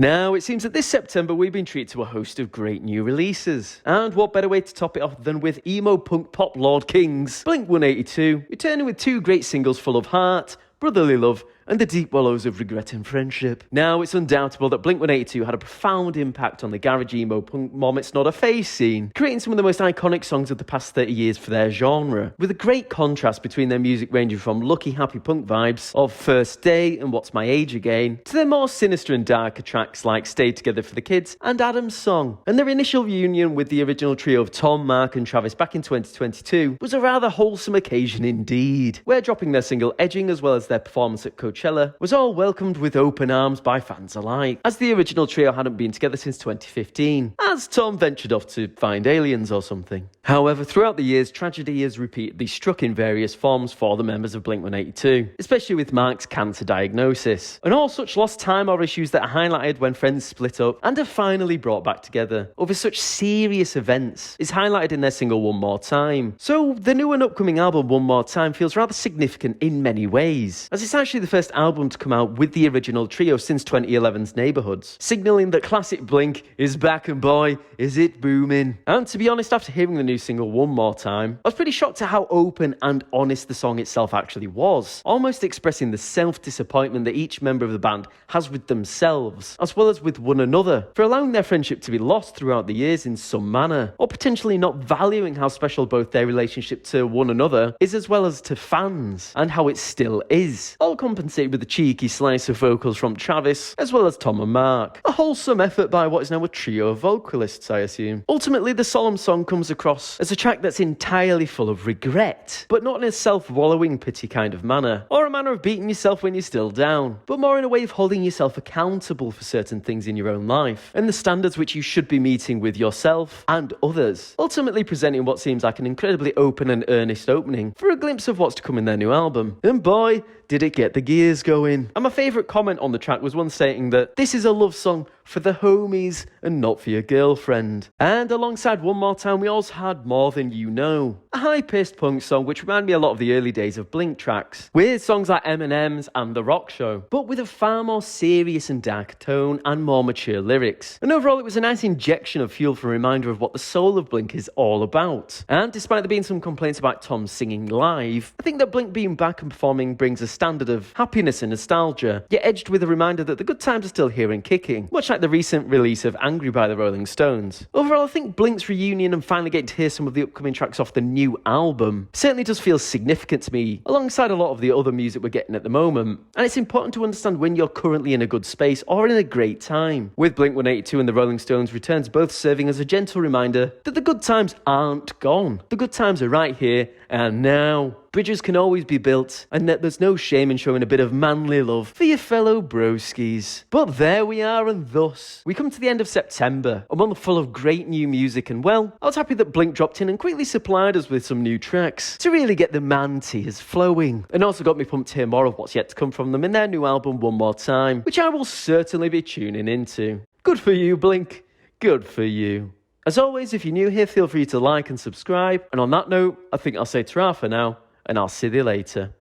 Now, it seems that this September we've been treated to a host of great new releases. And what better way to top it off than with emo punk pop lord kings Blink-182, returning with two great singles full of heart, brotherly love, and the deep wallows of regret and friendship. Now, it's undoubtable that Blink-182 had a profound impact on the garage emo punk mom it's not a face scene, creating some of the most iconic songs of the past 30 years for their genre, with a great contrast between their music ranging from lucky happy punk vibes of First Day and What's My Age Again, to their more sinister and darker tracks like Stay Together for the Kids and Adam's Song. And their initial reunion with the original trio of Tom, Mark and Travis back in 2022 was a rather wholesome occasion indeed, where dropping their single Edging as well as their performance at Coachella was all welcomed with open arms by fans alike, as the original trio hadn't been together since 2015, as Tom ventured off to find aliens or something. However, throughout the years, tragedy has repeatedly struck in various forms for the members of Blink-182, especially with Mark's cancer diagnosis, and all such lost time or issues that are highlighted when friends split up and are finally brought back together over such serious events is highlighted in their single One More Time. So the new and upcoming album One More Time feels rather significant in many ways, as it's actually the first album to come out with the original trio since 2011's Neighbourhoods, signalling that classic Blink is back and boy, is it booming. And to be honest, after hearing the new single One More Time, I was pretty shocked at how open and honest the song itself actually was, almost expressing the self-disappointment that each member of the band has with themselves, as well as with one another, for allowing their friendship to be lost throughout the years in some manner, or potentially not valuing how special both their relationship to one another is as well as to fans, and how it still is, all compensated with a cheeky slice of vocals from Travis, as well as Tom and Mark. A wholesome effort by what is now a trio of vocalists, I assume. Ultimately, the solemn song comes across as a track that's entirely full of regret, but not in a self-wallowing pity kind of manner, or a manner of beating yourself when you're still down, but more in a way of holding yourself accountable for certain things in your own life, and the standards which you should be meeting with yourself and others, ultimately presenting what seems like an incredibly open and earnest opening for a glimpse of what's to come in their new album. And boy, did it get the gears going. And my favourite comment on the track was one stating that this is a love song for the homies and not for your girlfriend. And alongside One More Time, we also had More Than You Know, a high-paced punk song which reminded me a lot of the early days of Blink tracks, with songs like Eminem's and The Rock Show, but with a far more serious and dark tone and more mature lyrics. And overall, it was a nice injection of fuel for a reminder of what the soul of Blink is all about. And despite there being some complaints about Tom singing live, I think that Blink being back and performing brings a standard of happiness and nostalgia, yet edged with a reminder that the good times are still here and kicking, much like the recent release of Angry by the Rolling Stones. Overall, I think Blink's reunion and finally getting to hear some of the upcoming tracks off the new album certainly does feel significant to me, alongside a lot of the other music we're getting at the moment. And it's important to understand when you're currently in a good space or in a great time, with Blink-182 and the Rolling Stones returns both serving as a gentle reminder that the good times aren't gone. The good times are right here and now. Bridges can always be built, and that there's no shame in showing a bit of manly love for your fellow broskies. But there we are, and thus we come to the end of September, a month full of great new music, and well, I was happy that Blink dropped in and quickly supplied us with some new tracks to really get the man tears flowing, and also got me pumped to hear more of what's yet to come from them in their new album One More Time, which I will certainly be tuning into. Good for you, Blink. Good for you. As always, if you're new here, feel free to like and subscribe, and on that note, I think I'll say ta-ra for now, and I'll see you later.